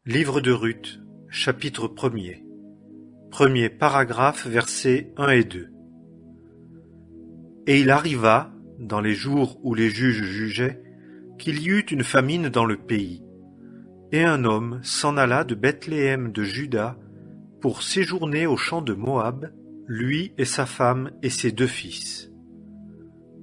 Livre de Ruth, chapitre 1er. Premier paragraphe, versets 1 et 2. Et il arriva, dans les jours où les juges jugeaient, qu'il y eut une famine dans le pays. Et un homme s'en alla de Bethléem de Juda pour séjourner au champ de Moab, lui et sa femme et ses 2 fils.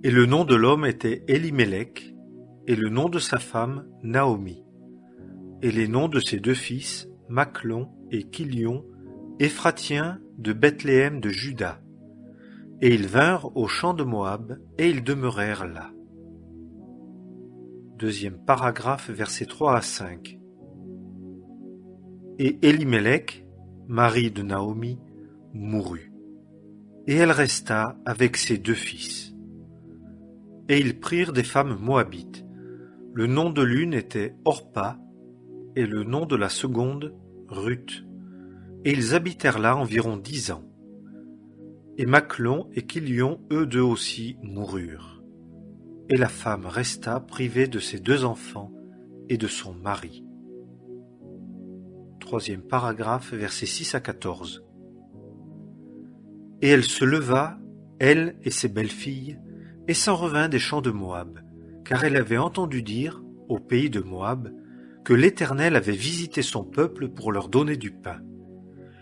Et le nom de l'homme était Élimélec, et le nom de sa femme Naomi. Et les noms de ses 2 fils, Machlon et Kilion, Éphratiens de Bethléem de Juda. Et ils vinrent au champ de Moab, et ils demeurèrent là. Deuxième paragraphe, versets 3 à 5. Et Élimélec, mari de Naomi, mourut. Et elle resta avec ses 2 fils. Et ils prirent des femmes moabites. Le nom de l'une était Orpa, et le nom de la seconde, Ruth. Et ils habitèrent là environ 10 ans. Et Machlon et Kilion, eux 2 aussi, moururent. Et la femme resta privée de ses 2 enfants et de son mari. Troisième paragraphe, versets 6 à 14. Et elle se leva, elle et ses belles-filles, et s'en revint des champs de Moab, car elle avait entendu dire, au pays de Moab, que l'Éternel avait visité son peuple pour leur donner du pain.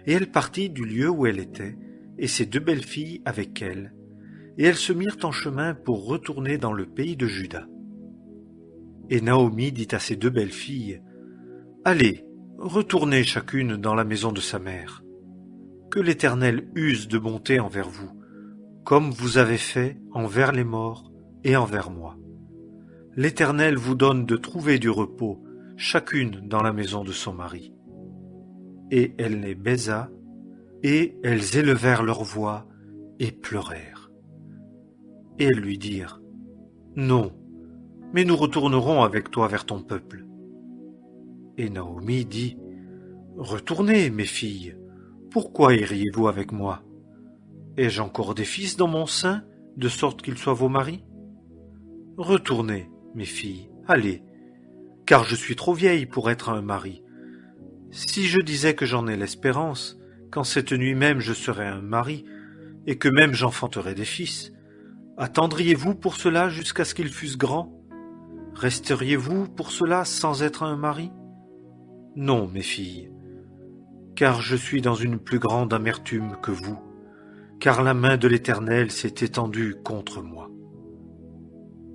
Et elle partit du lieu où elle était, et ses 2 belles-filles avec elle, et elles se mirent en chemin pour retourner dans le pays de Juda. Et Naomi dit à ses 2 belles-filles, « Allez, retournez chacune dans la maison de sa mère. Que l'Éternel use de bonté envers vous, comme vous avez fait envers les morts et envers moi. L'Éternel vous donne de trouver du repos, chacune dans la maison de son mari. » Et elle les baisa, et elles élevèrent leur voix et pleurèrent. Et elles lui dirent, « Non, mais nous retournerons avec toi vers ton peuple. » Et Naomi dit, « Retournez, mes filles, pourquoi iriez-vous avec moi? Ai-je encore des fils dans mon sein, de sorte qu'ils soient vos maris? Retournez, mes filles, allez, car je suis trop vieille pour être un mari. Si je disais que j'en ai l'espérance, qu'en cette nuit même je serais un mari, et que même j'enfanterais des fils, attendriez-vous pour cela jusqu'à ce qu'ils fussent grands? Resteriez-vous pour cela sans être un mari? Non, mes filles, car je suis dans une plus grande amertume que vous, car la main de l'Éternel s'est étendue contre moi. »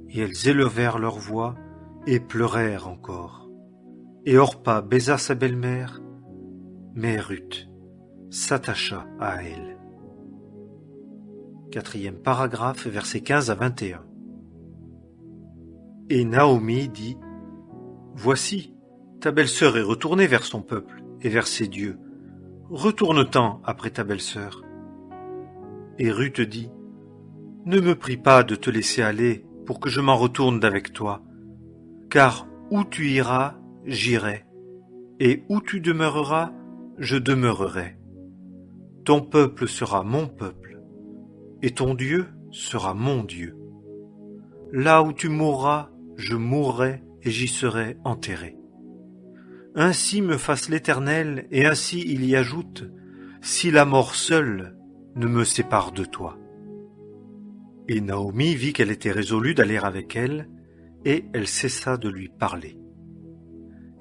Et elles élevèrent leur voix et pleurèrent encore. Et Orpa baisa sa belle-mère, mais Ruth s'attacha à elle. Quatrième paragraphe, versets 15 à 21. Et Naomi dit, « Voici, ta belle-sœur est retournée vers son peuple et vers ses dieux. Retourne-t'en après ta belle-sœur. » Et Ruth dit, « Ne me prie pas de te laisser aller pour que je m'en retourne d'avec toi, car où tu iras, j'irai, et où tu demeureras, je demeurerai. Ton peuple sera mon peuple, et ton Dieu sera mon Dieu. Là où tu mourras, je mourrai et j'y serai enterré. Ainsi me fasse l'Éternel, et ainsi il y ajoute, si la mort seule ne me sépare de toi. » Et Naomi vit qu'elle était résolue d'aller avec elle, et elle cessa de lui parler.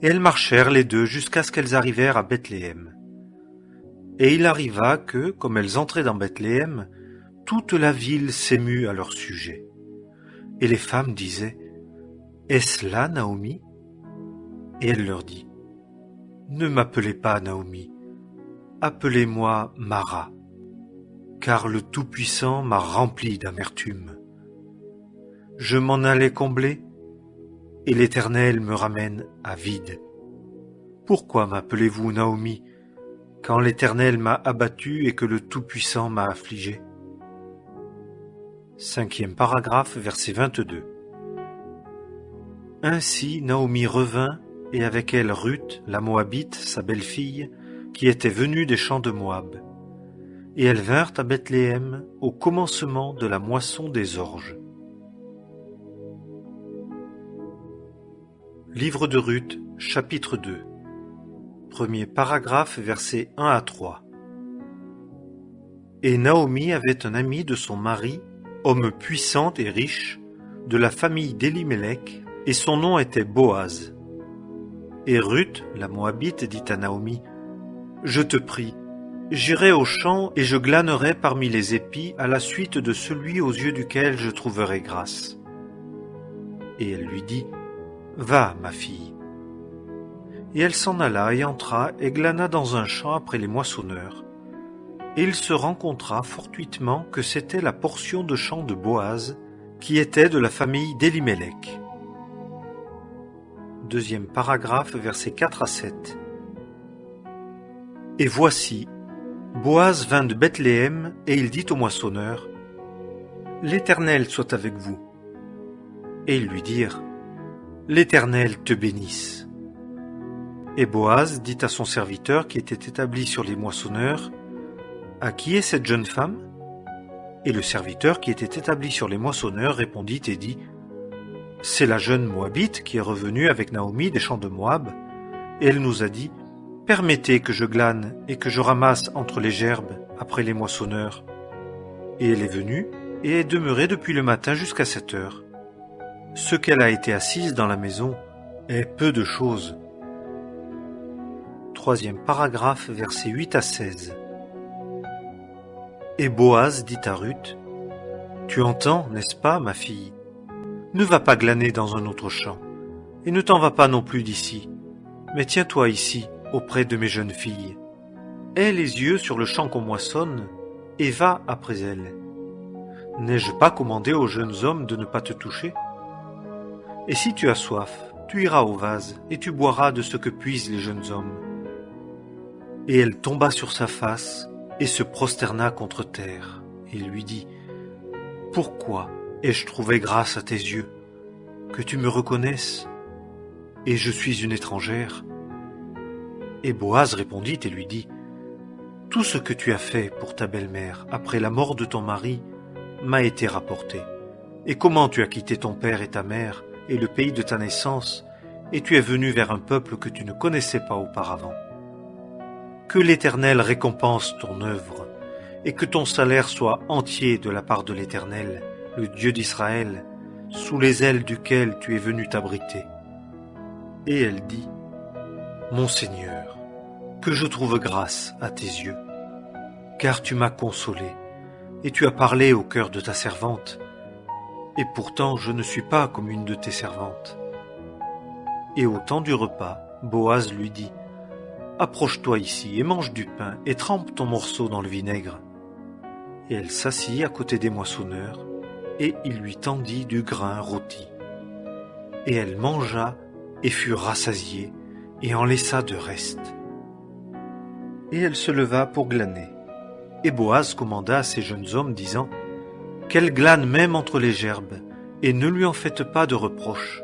Et elles marchèrent les 2 jusqu'à ce qu'elles arrivèrent à Bethléem. Et il arriva que, comme elles entraient dans Bethléem, toute la ville s'émut à leur sujet. Et les femmes disaient, « Est-ce là Naomi ?» Et elle leur dit, « Ne m'appelez pas Naomi, appelez-moi Mara, car le Tout-Puissant m'a rempli d'amertume. Je m'en allais combler, et l'Éternel me ramène à vide. Pourquoi m'appelez-vous Naomi, quand l'Éternel m'a abattu et que le Tout-Puissant m'a affligé? » Cinquième paragraphe, verset 22. Ainsi Naomi revint, et avec elle Ruth, la Moabite, sa belle-fille, qui était venue des champs de Moab. Et elles vinrent à Bethléem au commencement de la moisson des orges. Livre de Ruth, chapitre 2. Premier paragraphe, versets 1 à 3. Et Naomi avait un ami de son mari, homme puissant et riche, de la famille d'Élimélec, et son nom était Boaz. Et Ruth, la Moabite, dit à Naomi, « Je te prie, j'irai au champ et je glanerai parmi les épis à la suite de celui aux yeux duquel je trouverai grâce. » Et elle lui dit, « Va, ma fille. » Et elle s'en alla et entra et glana dans un champ après les moissonneurs. Et il se rencontra fortuitement que c'était la portion de champ de Boaz, qui était de la famille d'Élimélec. Deuxième paragraphe, versets 4 à 7. Et voici, Boaz vint de Bethléem, et il dit au moissonneur, « L'Éternel soit avec vous. » Et ils lui dirent, « L'Éternel te bénisse. » Et Boaz dit à son serviteur qui était établi sur les moissonneurs, « À qui est cette jeune femme ?» Et le serviteur qui était établi sur les moissonneurs répondit et dit, « C'est la jeune Moabite qui est revenue avec Naomi des champs de Moab, et elle nous a dit, « Permettez que je glane et que je ramasse entre les gerbes après les moissonneurs. » Et elle est venue et est demeurée depuis le matin jusqu'à 7 heures. Ce qu'elle a été assise dans la maison est peu de chose. Troisième paragraphe, versets 8 à 16. Et Boaz dit à Ruth, « Tu entends, n'est-ce pas, ma fille? Ne va pas glaner dans un autre champ, et ne t'en va pas non plus d'ici, mais tiens-toi ici, auprès de mes jeunes filles. Aie les yeux sur le champ qu'on moissonne, et va après elles. N'ai-je pas commandé aux jeunes hommes de ne pas te toucher? Et si tu as soif, tu iras au vase, et tu boiras de ce que puisent les jeunes hommes. » Et elle tomba sur sa face, et se prosterna contre terre, et lui dit, « Pourquoi ai-je trouvé grâce à tes yeux, que tu me reconnaisses, et je suis une étrangère ?» Et Boaz répondit et lui dit, « Tout ce que tu as fait pour ta belle-mère après la mort de ton mari m'a été rapporté. Et comment tu as quitté ton père et ta mère et le pays de ta naissance, et tu es venu vers un peuple que tu ne connaissais pas auparavant. Que l'Éternel récompense ton œuvre, et que ton salaire soit entier de la part de l'Éternel, le Dieu d'Israël, sous les ailes duquel tu es venu t'abriter. » Et elle dit, « Mon Seigneur, que je trouve grâce à tes yeux, car tu m'as consolé, et tu as parlé au cœur de ta servante, et pourtant je ne suis pas comme une de tes servantes. » Et au temps du repas, Boaz lui dit, « Approche-toi ici et mange du pain et trempe ton morceau dans le vinaigre. » Et elle s'assit à côté des moissonneurs, et il lui tendit du grain rôti. Et elle mangea et fut rassasiée, et en laissa de reste. Et elle se leva pour glaner. Et Boaz commanda à ses jeunes hommes, disant, « Qu'elle glane même entre les gerbes, et ne lui en faites pas de reproche.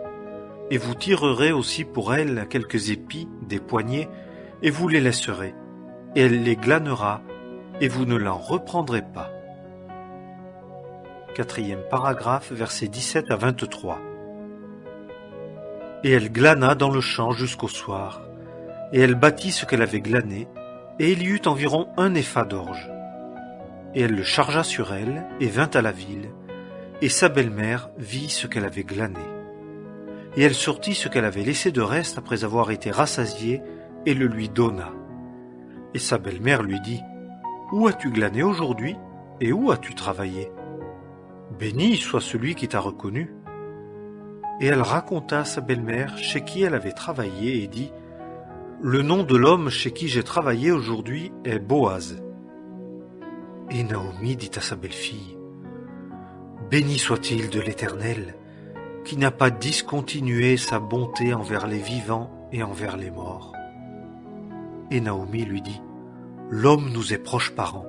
Et vous tirerez aussi pour elle quelques épis, des poignets, et vous les laisserez, et elle les glanera, et vous ne l'en reprendrez pas. » Quatrième paragraphe, versets 17 à 23. Et elle glana dans le champ jusqu'au soir, et elle bâtit ce qu'elle avait glané, et il y eut environ 1 épha d'orge. Et elle le chargea sur elle, et vint à la ville, et sa belle-mère vit ce qu'elle avait glané. Et elle sortit ce qu'elle avait laissé de reste après avoir été rassasiée, et le lui donna. Et sa belle-mère lui dit, « Où as-tu glané aujourd'hui, et où as-tu travaillé? Béni soit celui qui t'a reconnu. » Et elle raconta à sa belle-mère chez qui elle avait travaillé, et dit, « Le nom de l'homme chez qui j'ai travaillé aujourd'hui est Boaz. » Et Naomi dit à sa belle-fille, « Béni soit-il de l'Éternel, qui n'a pas discontinué sa bonté envers les vivants et envers les morts. » Et Naomi lui dit, « L'homme nous est proche parent,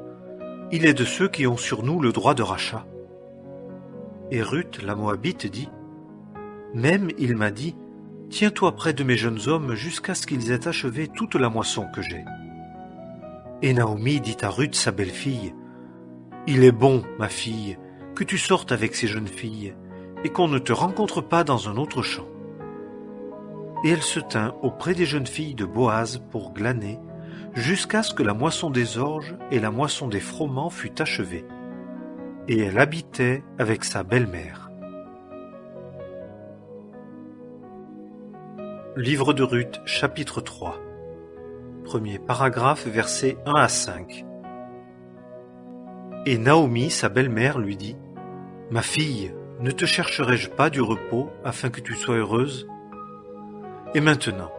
il est de ceux qui ont sur nous le droit de rachat. » Et Ruth, la Moabite, dit, « Même il m'a dit, tiens-toi près de mes jeunes hommes jusqu'à ce qu'ils aient achevé toute la moisson que j'ai. » Et Naomi dit à Ruth, sa belle-fille, « Il est bon, ma fille, que tu sortes avec ces jeunes filles, et qu'on ne te rencontre pas dans un autre champ. » Et elle se tint auprès des jeunes filles de Boaz pour glaner, jusqu'à ce que la moisson des orges et la moisson des froments fût achevée. Et elle habitait avec sa belle-mère. Livre de Ruth, chapitre 3. Premier paragraphe, versets 1 à 5. Et Naomi, sa belle-mère, lui dit : « Ma fille, ne te chercherai-je pas du repos afin que tu sois heureuse ? Et maintenant,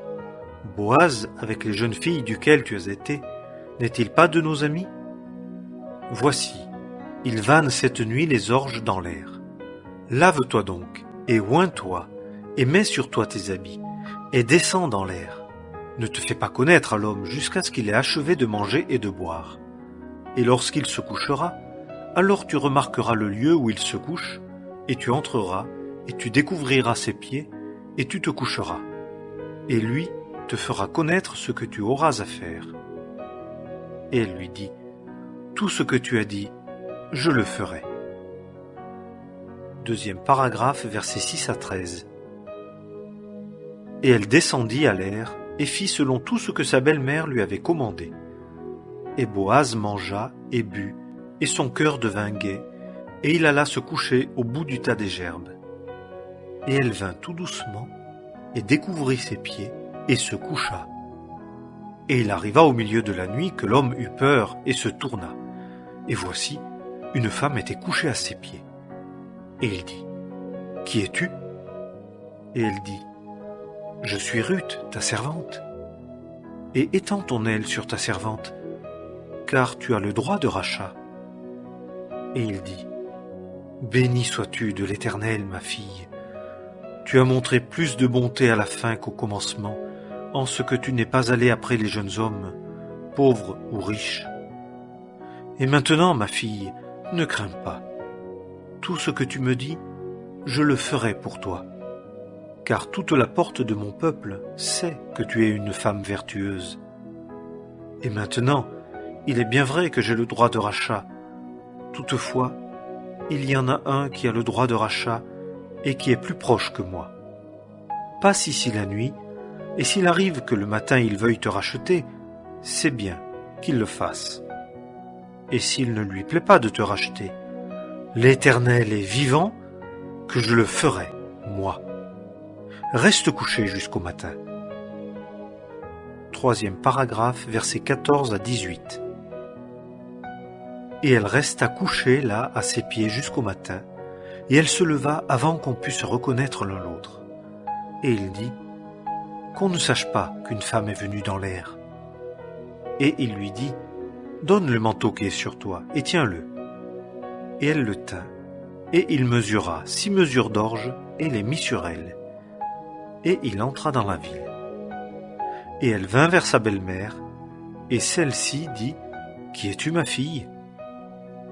Boaz, avec les jeunes filles duquel tu as été, n'est-il pas de nos amis ? Voici, il vanne cette nuit les orges dans l'air. Lave-toi donc, et oins-toi, et mets sur toi tes habits, et descends dans l'air. Ne te fais pas connaître à l'homme jusqu'à ce qu'il ait achevé de manger et de boire. Et lorsqu'il se couchera, alors tu remarqueras le lieu où il se couche, et tu entreras, et tu découvriras ses pieds, et tu te coucheras. Et lui te fera connaître ce que tu auras à faire. Et elle lui dit : Tout ce que tu as dit, je le ferai. Deuxième paragraphe, versets 6 à 13. Et elle descendit à l'air, et fit selon tout ce que sa belle-mère lui avait commandé. Et Boaz mangea et but, et son cœur devint gai, et il alla se coucher au bout du tas des gerbes. Et elle vint tout doucement, et découvrit ses pieds, et se coucha. Et il arriva au milieu de la nuit que l'homme eut peur et se tourna. Et voici, une femme était couchée à ses pieds. Et il dit : Qui es-tu ? Et elle dit : Je suis Ruth, ta servante. Et étends ton aile sur ta servante, car tu as le droit de rachat. Et il dit : Béni sois-tu de l'Éternel, ma fille. Tu as montré plus de bonté à la fin qu'au commencement, en ce que tu n'es pas allé après les jeunes hommes, pauvres ou riches. Et maintenant, ma fille, ne crains pas. Tout ce que tu me dis, je le ferai pour toi. Car toute la porte de mon peuple sait que tu es une femme vertueuse. Et maintenant, il est bien vrai que j'ai le droit de rachat. Toutefois, il y en a un qui a le droit de rachat et qui est plus proche que moi. Passe ici la nuit, et s'il arrive que le matin il veuille te racheter, c'est bien qu'il le fasse. Et s'il ne lui plaît pas de te racheter, l'Éternel est vivant que je le ferai, moi. Reste couché jusqu'au matin. Troisième paragraphe, versets 14 à 18. Et elle resta couchée là à ses pieds jusqu'au matin, et elle se leva avant qu'on pût se reconnaître l'un l'autre. Et il dit : Qu'on ne sache pas qu'une femme est venue dans l'air. Et il lui dit : Donne le manteau qui est sur toi, et tiens-le. Et elle le tint, et il mesura 6 mesures d'orge, et les mit sur elle. Et il entra dans la ville. Et elle vint vers sa belle-mère, et celle-ci dit : Qui es-tu, ma fille ?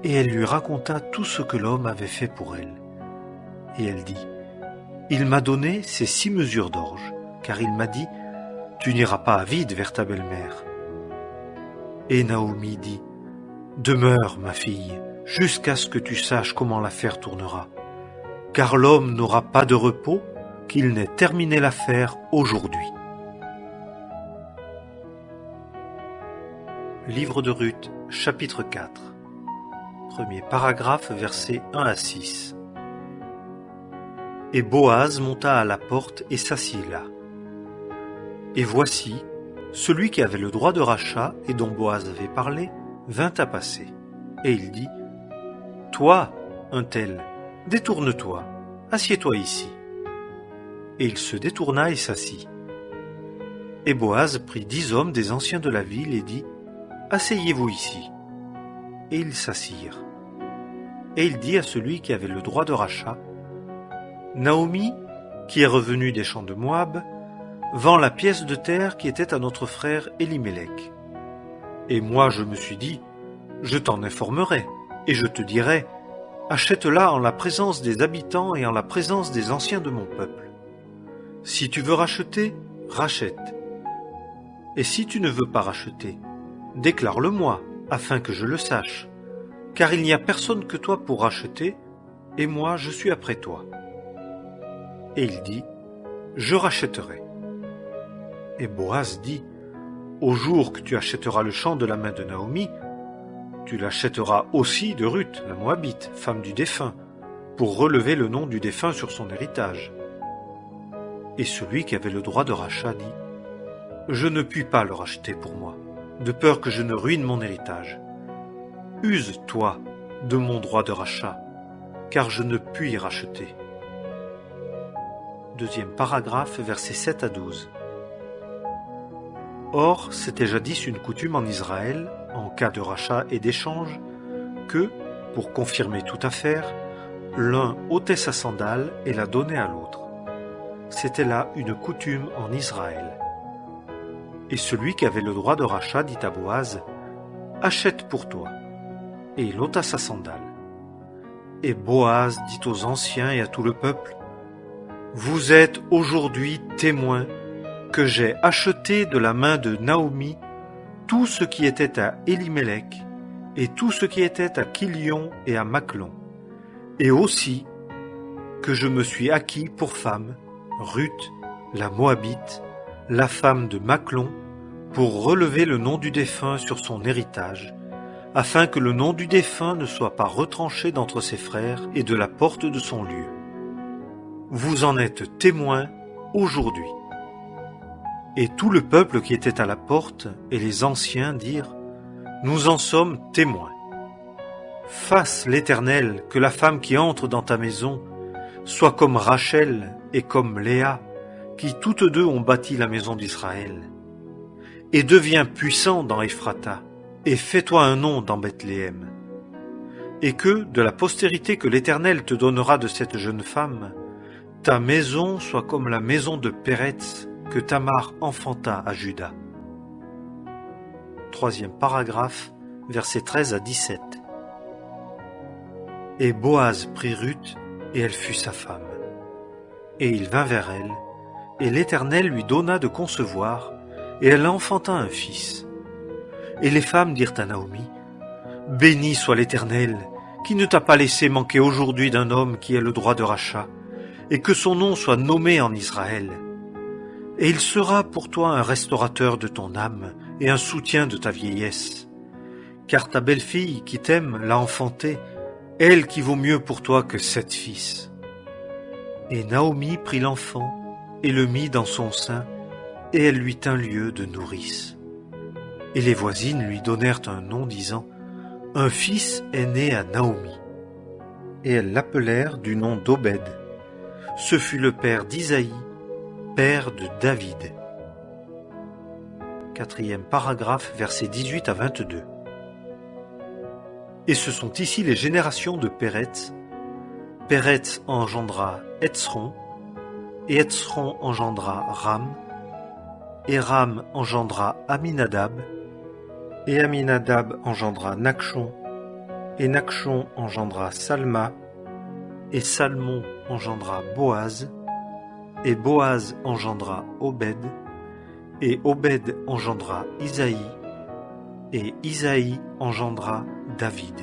Et elle lui raconta tout ce que l'homme avait fait pour elle. Et elle dit : Il m'a donné ces 6 mesures d'orge, car il m'a dit : Tu n'iras pas à vide vers ta belle-mère. Et Naomi dit : Demeure, ma fille, jusqu'à ce que tu saches comment l'affaire tournera. Car l'homme n'aura pas de repos qu'il n'ait terminé l'affaire aujourd'hui. Livre de Ruth, chapitre 4. Premier paragraphe, versets 1 à 6. Et Boaz monta à la porte et s'assit là. Et voici, celui qui avait le droit de rachat et dont Boaz avait parlé, vint à passer. Et il dit : Toi, un tel, détourne-toi, assieds-toi ici. Et il se détourna et s'assit. Et Boaz prit 10 hommes des anciens de la ville et dit : Asseyez-vous ici. Et ils s'assirent. Et il dit à celui qui avait le droit de rachat : Naomi, qui est revenue des champs de Moab, vend la pièce de terre qui était à notre frère Élimélec. Et moi je me suis dit : Je t'en informerai, et je te dirai : Achète-la en la présence des habitants et en la présence des anciens de mon peuple. Si tu veux racheter, rachète. Et si tu ne veux pas racheter, déclare-le-moi, afin que je le sache, car il n'y a personne que toi pour racheter, et moi je suis après toi. Et il dit : Je rachèterai. Et Boaz dit, au jour que tu achèteras le champ de la main de Naomi, tu l'achèteras aussi de Ruth, la Moabite, femme du défunt, pour relever le nom du défunt sur son héritage. Et celui qui avait le droit de rachat dit, je ne puis pas le racheter pour moi, de peur que je ne ruine mon héritage. Use, toi, de mon droit de rachat, car je ne puis racheter. Deuxième paragraphe, versets 7 à 12. Or, c'était jadis une coutume en Israël, en cas de rachat et d'échange, que, pour confirmer toute affaire, l'un ôtait sa sandale et la donnait à l'autre. C'était là une coutume en Israël. Et celui qui avait le droit de rachat dit à Boaz, « Achète pour toi. » Et il ôta sa sandale. Et Boaz dit aux anciens et à tout le peuple, « Vous êtes aujourd'hui témoins que j'ai acheté de la main de Naomi tout ce qui était à Élimélec et tout ce qui était à Kilion et à Machlon, et aussi que je me suis acquis pour femme Ruth, la Moabite, la femme de Machlon, pour relever le nom du défunt sur son héritage, afin que le nom du défunt ne soit pas retranché d'entre ses frères et de la porte de son lieu. Vous en êtes témoins aujourd'hui. » Et tout le peuple qui était à la porte et les anciens dirent, « Nous en sommes témoins. Fasse l'Éternel que la femme qui entre dans ta maison soit comme Rachel et comme Léa, qui toutes deux ont bâti la maison d'Israël. Et deviens puissant dans Ephrata, et fais-toi un nom dans Bethléem. Et que, de la postérité que l'Éternel te donnera de cette jeune femme, ta maison soit comme la maison de Péretz, que Tamar enfanta à Juda. » Troisième paragraphe, versets 13 à 17. Et Boaz prit Ruth, et elle fut sa femme. Et il vint vers elle, et l'Éternel lui donna de concevoir, et elle enfanta un fils. Et les femmes dirent à Naomi, « Béni soit l'Éternel, qui ne t'a pas laissé manquer aujourd'hui d'un homme qui ait le droit de rachat, et que son nom soit nommé en Israël. Et il sera pour toi un restaurateur de ton âme et un soutien de ta vieillesse. Car ta belle-fille qui t'aime l'a enfanté, elle qui vaut mieux pour toi que 7 fils. » Et Naomi prit l'enfant et le mit dans son sein, et elle lui tint lieu de nourrice. Et les voisines lui donnèrent un nom, disant, « Un fils est né à Naomi. » Et elles l'appelèrent du nom d'Obed. Ce fut le père d'Isaïe, père de David. Quatrième paragraphe, versets 18 à 22. Et ce sont ici les générations de Péretz. Péretz engendra Hetzron, et Hetzron engendra Ram, et Ram engendra Aminadab, et Aminadab engendra Nachshon, et Nachshon engendra Salma, et Salmon engendra Boaz, et Boaz engendra Obed, et Obed engendra Isaïe, et Isaïe engendra David.